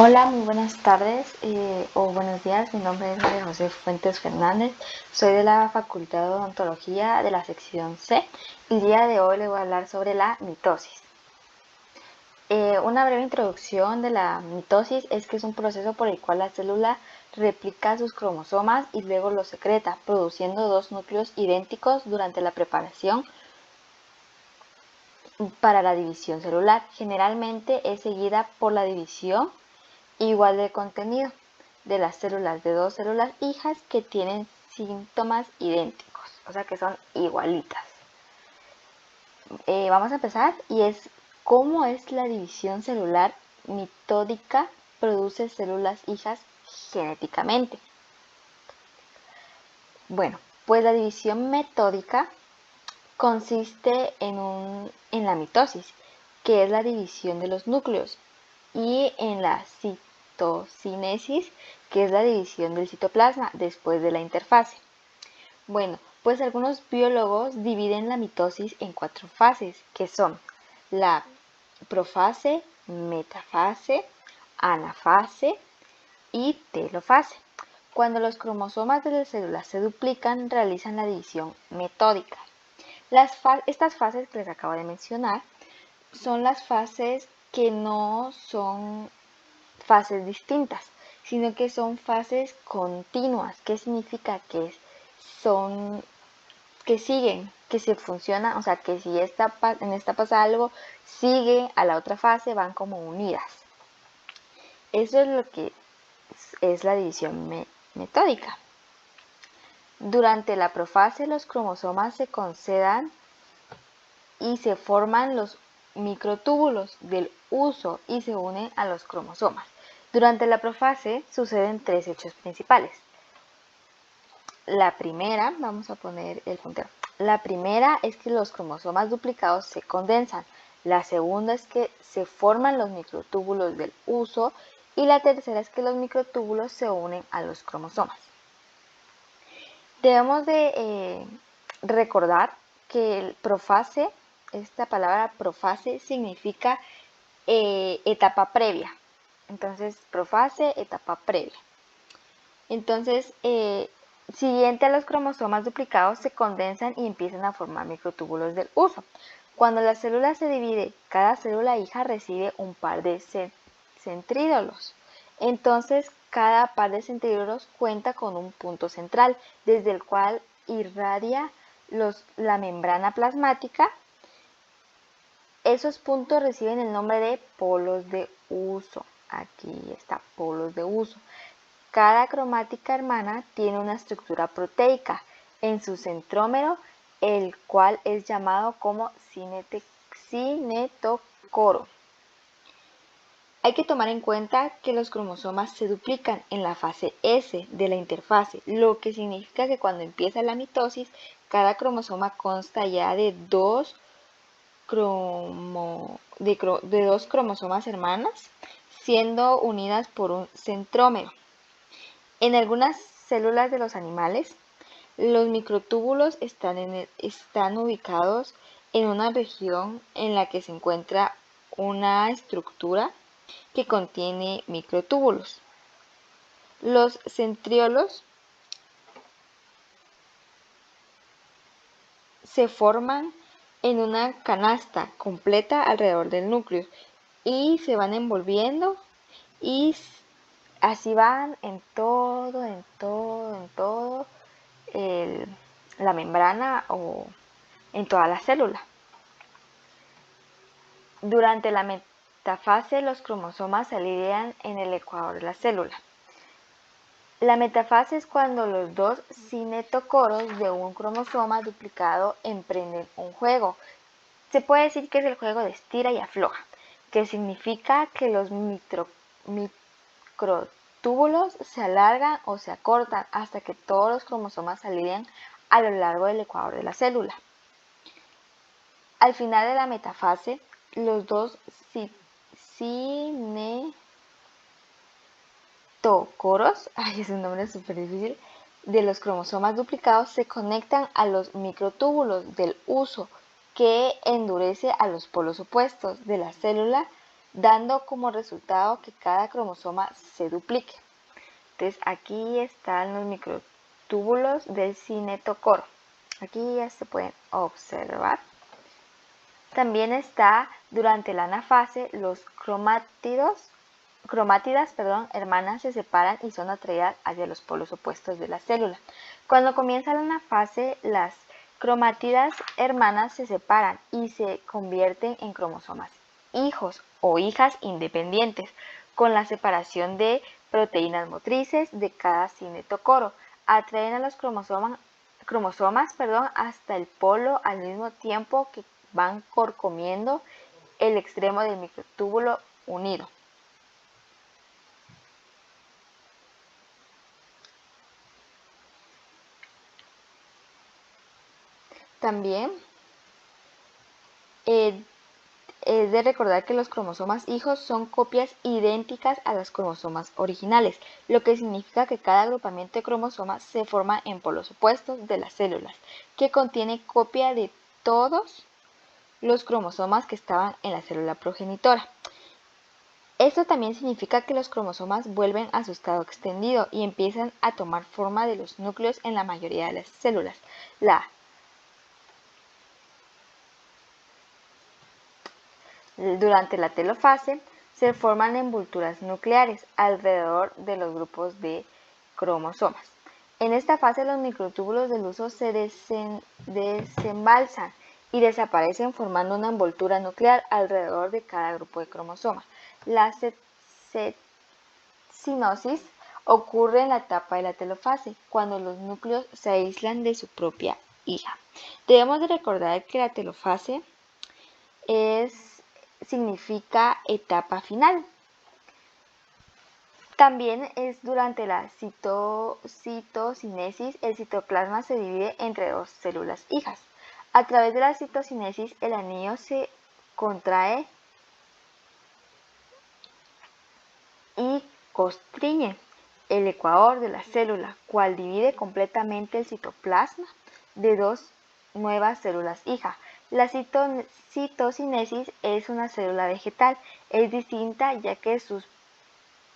Hola, muy buenas tardes o buenos días. Mi nombre es María José Fuentes Fernández. Soy de la Facultad de Odontología de la sección C. El día de hoy les voy a hablar sobre la mitosis. Una breve introducción de la mitosis es que es un proceso por el cual la célula replica sus cromosomas y luego los secreta, produciendo dos núcleos idénticos durante la preparación para la división celular. Generalmente es seguida por la división igual de contenido de las células de dos células hijas que tienen síntomas idénticos, o sea que son igualitas. Vamos a empezar y es cómo es la división celular mitótica produce células hijas genéticamente. Bueno, pues la división metódica consiste en la mitosis, que es la división de los núcleos, y en la citocinesis, que es la división del citoplasma después de la interfase. Bueno, pues algunos biólogos dividen la mitosis en 4 fases, que son la profase, metafase, anafase y telofase. Cuando los cromosomas de las células se duplican, realizan la división metódica. Estas fases que les acabo de mencionar son las fases que no son fases distintas, sino que son fases continuas. ¿Qué significa? Que siguen, que se funcionan, o sea, que si en esta pasa algo, sigue a la otra fase, van como unidas. Eso es lo que es la división metódica. Durante la profase, los cromosomas se concedan y se forman los microtúbulos del huso y se unen a los cromosomas. Durante la profase suceden 3 hechos principales. La primera, vamos a poner el puntero. La primera es que los cromosomas duplicados se condensan. La segunda es que se forman los microtúbulos del huso y la tercera es que los microtúbulos se unen a los cromosomas. Debemos de recordar que el profase, esta palabra profase significa etapa previa. Entonces, profase, etapa previa. Entonces, siguiente a los cromosomas duplicados se condensan y empiezan a formar microtúbulos del huso. Cuando la célula se divide, cada célula hija recibe un par de centríolos. Entonces, cada par de centríolos cuenta con un punto central, desde el cual irradia la membrana plasmática. Esos puntos reciben el nombre de polos de huso. Aquí está, polos de huso. Cada cromática hermana tiene una estructura proteica en su centrómero, el cual es llamado como cinetocoro. Hay que tomar en cuenta que los cromosomas se duplican en la fase S de la interfase, lo que significa que cuando empieza la mitosis, cada cromosoma consta ya de dos cromosomas hermanas, siendo unidas por un centrómero. En algunas células de los animales, los microtúbulos están ubicados en una región en la que se encuentra una estructura que contiene microtúbulos. Los centriolos se forman en una canasta completa alrededor del núcleo y se van envolviendo y así van en todo la membrana o en toda la célula. Durante la metafase, los cromosomas se alinean en el ecuador de la célula. La metafase es cuando los dos cinetocoros de un cromosoma duplicado emprenden un juego. Se puede decir que es el juego de estira y afloja, que significa que los microtúbulos se alargan o se acortan hasta que todos los cromosomas se alinean a lo largo del ecuador de la célula. Al final de la metafase, los dos cinetocoros, es un nombre súper difícil, de los cromosomas duplicados se conectan a los microtúbulos del huso que endurece a los polos opuestos de la célula dando como resultado que cada cromosoma se duplique. Entonces aquí están los microtúbulos del cinetocoro. Aquí ya se pueden observar. También está durante la anafase los cromátidas, hermanas se separan y son atraídas hacia los polos opuestos de la célula. Cuando comienza la anafase, las cromátidas hermanas se separan y se convierten en cromosomas hijos o hijas independientes, con la separación de proteínas motrices de cada cinetocoro. Atraen a los cromosomas hasta el polo al mismo tiempo que van corcomiendo el extremo del microtúbulo unido. También es de recordar que los cromosomas hijos son copias idénticas a los cromosomas originales, lo que significa que cada agrupamiento de cromosomas se forma en polos opuestos de las células, que contiene copia de todos los cromosomas que estaban en la célula progenitora. Esto también significa que los cromosomas vuelven a su estado extendido y empiezan a tomar forma de los núcleos en la mayoría de las células. Durante la telofase se forman envolturas nucleares alrededor de los grupos de cromosomas. En esta fase los microtúbulos del uso se desembalsan y desaparecen formando una envoltura nuclear alrededor de cada grupo de cromosomas. La cenosis ocurre en la etapa de la telofase, cuando los núcleos se aíslan de su propia hija. Debemos de recordar que la telofase significa etapa final. También es durante la citocinesis, el citoplasma se divide entre dos células hijas. A través de la citocinesis, el anillo se contrae y constriñe el ecuador de la célula, cual divide completamente el citoplasma de dos nuevas células hija. La citocinesis es una célula vegetal, es distinta ya que sus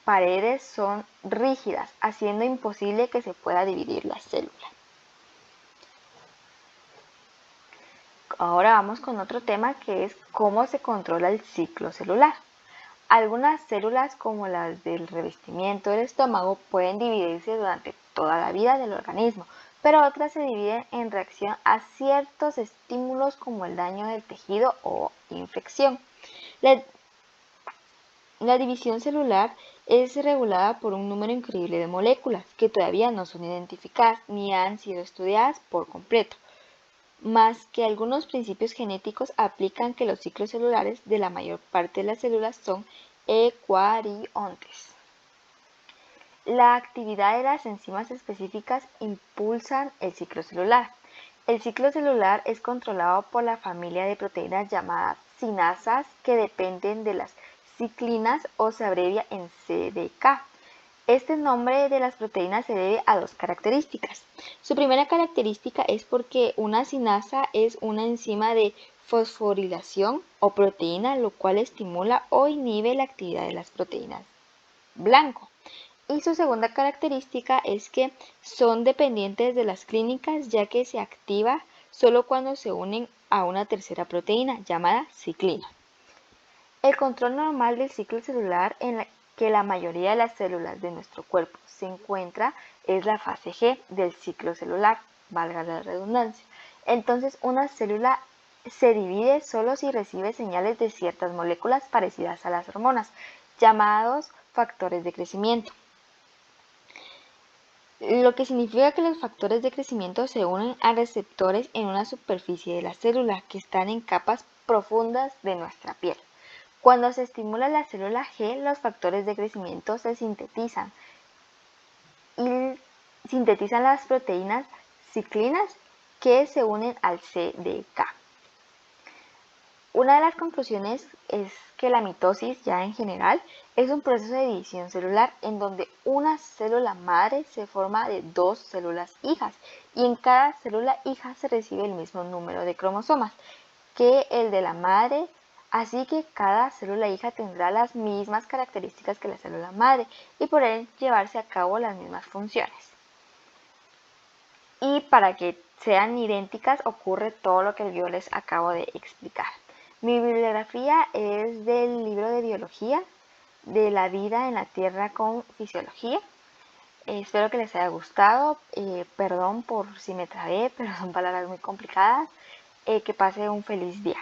paredes son rígidas, haciendo imposible que se pueda dividir la célula. Ahora vamos con otro tema que es cómo se controla el ciclo celular. Algunas células, como las del revestimiento del estómago, pueden dividirse durante toda la vida del organismo, pero otras se dividen en reacción a ciertos estímulos como el daño del tejido o infección. La división celular es regulada por un número increíble de moléculas que todavía no son identificadas ni han sido estudiadas por completo, más que algunos principios genéticos aplican que los ciclos celulares de la mayor parte de las células son eucariontes. La actividad de las enzimas específicas impulsan el ciclo celular. El ciclo celular es controlado por la familia de proteínas llamadas sinasas que dependen de las ciclinas o se abrevia en CDK. Este nombre de las proteínas se debe a dos características. Su primera característica es porque una sinasa es una enzima de fosforilación o proteína, lo cual estimula o inhibe la actividad de las proteínas blanco. Y su segunda característica es que son dependientes de las clínicas, ya que se activa solo cuando se unen a una tercera proteína llamada ciclina. El control normal del ciclo celular en la que la mayoría de las células de nuestro cuerpo se encuentra es la fase G del ciclo celular, valga la redundancia. Entonces una célula se divide solo si recibe señales de ciertas moléculas parecidas a las hormonas, llamados factores de crecimiento. Lo que significa que los factores de crecimiento se unen a receptores en una superficie de la célula que están en capas profundas de nuestra piel. Cuando se estimula la célula G, los factores de crecimiento se sintetizan y sintetizan las proteínas ciclinas que se unen al CDK. Una de las conclusiones es que la mitosis, ya en general, es un proceso de división celular en donde una célula madre se forma de dos células hijas y en cada célula hija se recibe el mismo número de cromosomas que el de la madre Así que cada célula hija tendrá las mismas características que la célula madre y por ende llevarse a cabo las mismas funciones. Y para que sean idénticas ocurre todo lo que yo les acabo de explicar. Mi bibliografía es del libro de biología de la vida en la Tierra con fisiología. Espero que les haya gustado. Perdón por si me trabé, pero son palabras muy complicadas. Que pase un feliz día.